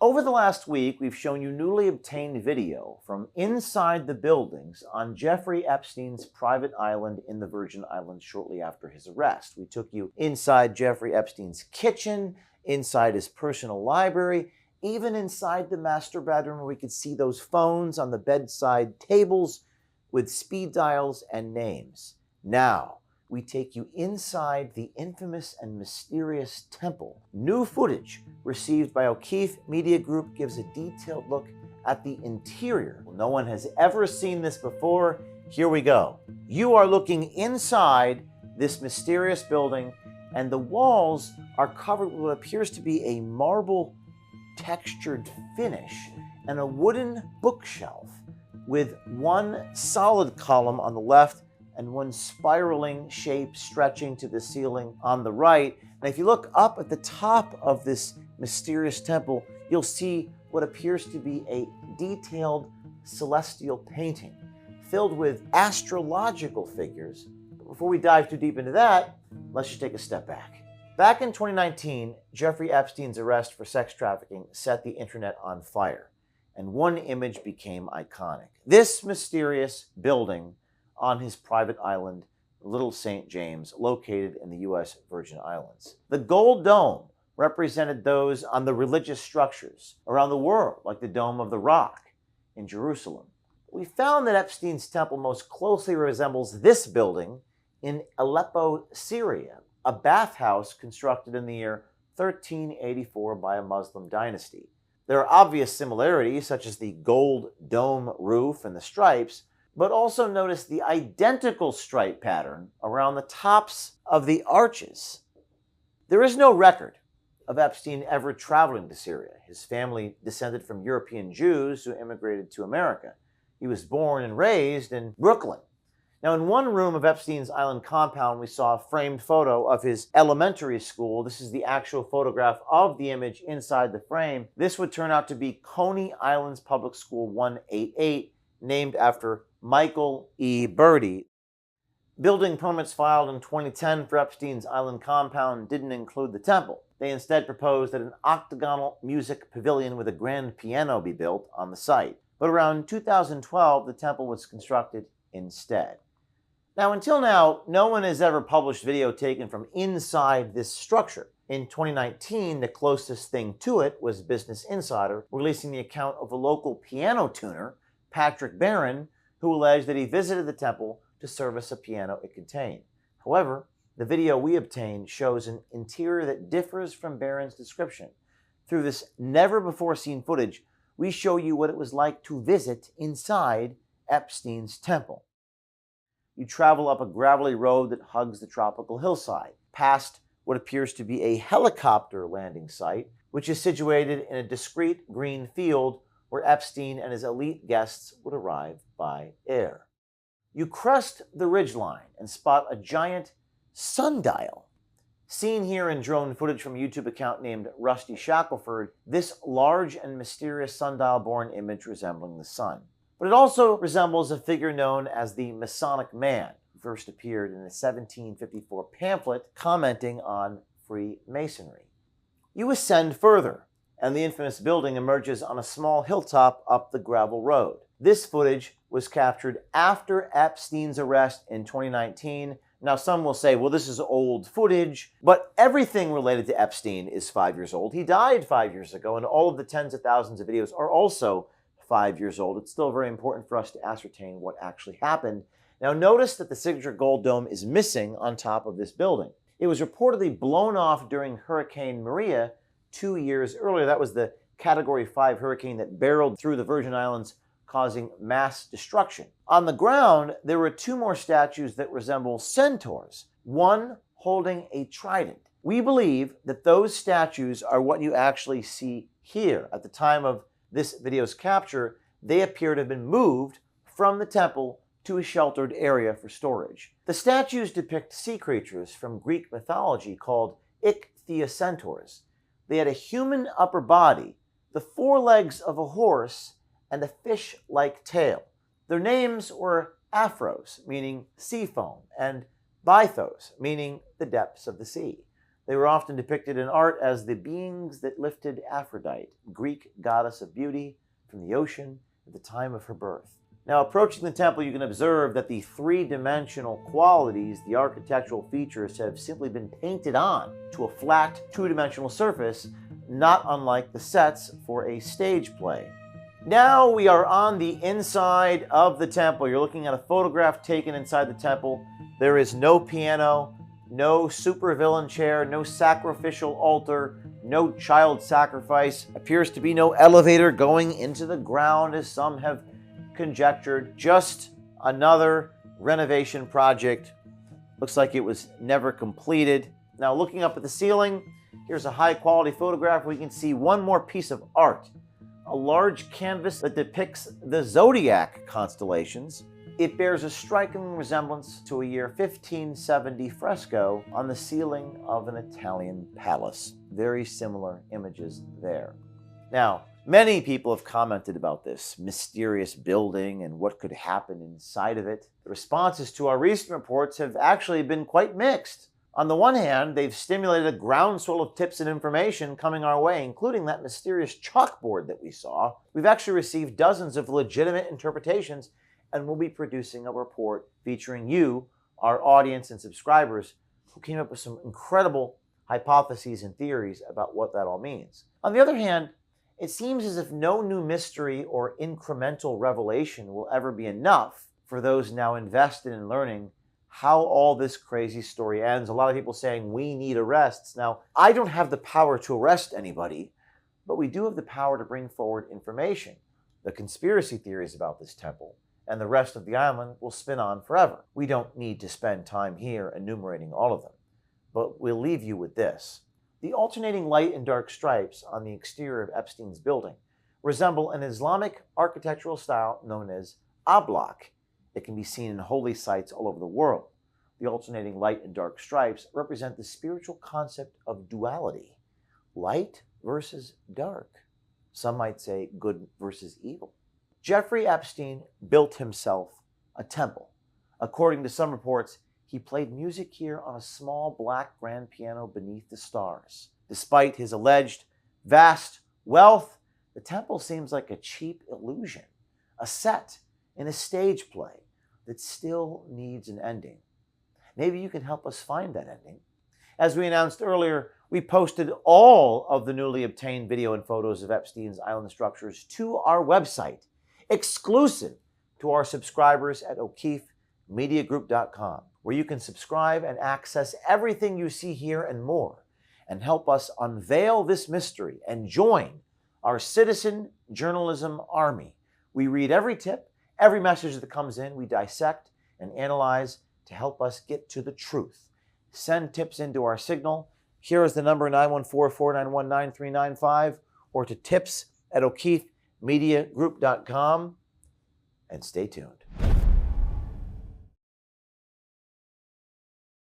Over the last week, we've shown you newly obtained video from inside the buildings on Jeffrey Epstein's private island in the Virgin Islands shortly after his arrest. We took you inside Jeffrey Epstein's kitchen, inside his personal library, even inside the master bedroom where we could see those phones on the bedside tables with speed dials and names. Now, we take you inside the infamous and mysterious temple. New footage received by O'Keefe Media Group gives a detailed look at the interior. No one has ever seen this before. Here we go. You are looking inside this mysterious building, and the walls are covered with what appears to be a marble textured finish and a wooden bookshelf with one solid column on the left and one spiraling shape stretching to the ceiling on the right. And if you look up at the top of this mysterious temple, you'll see what appears to be a detailed celestial painting filled with astrological figures. But before we dive too deep into that, let's just take a step back. Back in 2019, Jeffrey Epstein's arrest for sex trafficking set the internet on fire, and one image became iconic. This mysterious building on his private island, Little St. James, located in the U.S. Virgin Islands. The gold dome represented those on the religious structures around the world, like the Dome of the Rock in Jerusalem. We found that Epstein's temple most closely resembles this building in Aleppo, Syria, a bathhouse constructed in the year 1384 by a Muslim dynasty. There are obvious similarities, such as the gold dome roof and the stripes, but also notice the identical stripe pattern around the tops of the arches. There is no record of Epstein ever traveling to Syria. His family descended from European Jews who immigrated to America. He was born and raised in Brooklyn. Now, in one room of Epstein's island compound, we saw a framed photo of his elementary school. This is the actual photograph of the image inside the frame. This would turn out to be Coney Island's Public School 188, named after Michael E. Birdie. Building permits filed in 2010 for Epstein's island compound didn't include the temple. They instead proposed that an octagonal music pavilion with a grand piano be built on the site. But around 2012, the temple was constructed instead. Now, until now, no one has ever published video taken from inside this structure. In 2019, the closest thing to it was Business Insider releasing the account of a local piano tuner, Patrick Barron, who alleged that he visited the temple to service a piano it contained. However, the video we obtained shows an interior that differs from Barron's description. Through this never-before-seen footage, we show you what it was like to visit inside Epstein's temple. You travel up a gravelly road that hugs the tropical hillside, past what appears to be a helicopter landing site, which is situated in a discreet green field where Epstein and his elite guests would arrive by air. You crest the ridgeline and spot a giant sundial. Seen here in drone footage from a YouTube account named Rusty Shackelford, this large and mysterious sundial-borne image resembling the sun. But it also resembles a figure known as the Masonic Man, who first appeared in a 1754 pamphlet commenting on Freemasonry. You ascend further, and the infamous building emerges on a small hilltop up the gravel road. This footage was captured after Epstein's arrest in 2019. Now, some will say, well, this is old footage, but everything related to Epstein is 5 years old. He died 5 years ago, and all of the tens of thousands of videos are also 5 years old. It's still very important for us to ascertain what actually happened. Now, notice that the signature gold dome is missing on top of this building. It was reportedly blown off during Hurricane Maria 2 years earlier. That was the Category 5 hurricane that barreled through the Virgin Islands, causing mass destruction. On the ground, there were two more statues that resemble centaurs, one holding a trident. We believe that those statues are what you actually see here. At the time of this video's capture, they appear to have been moved from the temple to a sheltered area for storage. The statues depict sea creatures from Greek mythology called ichthyocentaurs. They had a human upper body, the forelegs of a horse, and a fish-like tail. Their names were Aphros, meaning sea foam, and Bythos, meaning the depths of the sea. They were often depicted in art as the beings that lifted Aphrodite, Greek goddess of beauty, from the ocean at the time of her birth. Now, approaching the temple, you can observe that the three-dimensional qualities, the architectural features, have simply been painted on to a flat, two-dimensional surface, not unlike the sets for a stage play. Now we are on the inside of the temple. You're looking at a photograph taken inside the temple. There is no piano, no supervillain chair, no sacrificial altar, no child sacrifice. Appears to be no elevator going into the ground, as some have conjectured. Just another renovation project. Looks like it was never completed. Now, looking up at the ceiling, here's a high-quality photograph where you can see one more piece of art. A large canvas that depicts the zodiac constellations. It bears a striking resemblance to a year 1570 fresco on the ceiling of an Italian palace. Very similar images there. Now, many people have commented about this mysterious building and what could happen inside of it. The responses to our recent reports have actually been quite mixed. On the one hand, they've stimulated a groundswell of tips and information coming our way, including that mysterious chalkboard that we saw. We've actually received dozens of legitimate interpretations, and we'll be producing a report featuring you, our audience and subscribers, who came up with some incredible hypotheses and theories about what that all means. On the other hand, it seems as if no new mystery or incremental revelation will ever be enough for those now invested in learning how all this crazy story ends. A lot of people saying we need arrests. Now, I don't have the power to arrest anybody, but we do have the power to bring forward information. The conspiracy theories about this temple and the rest of the island will spin on forever. We don't need to spend time here enumerating all of them, but we'll leave you with this. The alternating light and dark stripes on the exterior of Epstein's building resemble an Islamic architectural style known as oblak. It can be seen in holy sites all over the world. The alternating light and dark stripes represent the spiritual concept of duality, light versus dark. Some might say good versus evil. Jeffrey Epstein built himself a temple. According to some reports, he played music here on a small black grand piano beneath the stars. Despite his alleged vast wealth, the temple seems like a cheap illusion, a set in a stage play that still needs an ending. Maybe you can help us find that ending. As we announced earlier, we posted all of the newly obtained video and photos of Epstein's island structures to our website, exclusive to our subscribers at O'KeefeMediaGroup.com, where you can subscribe and access everything you see here and more, and help us unveil this mystery and join our citizen journalism army. We read every tip, every message that comes in, we dissect and analyze to help us get to the truth. Send tips into our signal. Here is the number 914-491-9395 or to tips@O'KeefeMediaGroup.com, and stay tuned.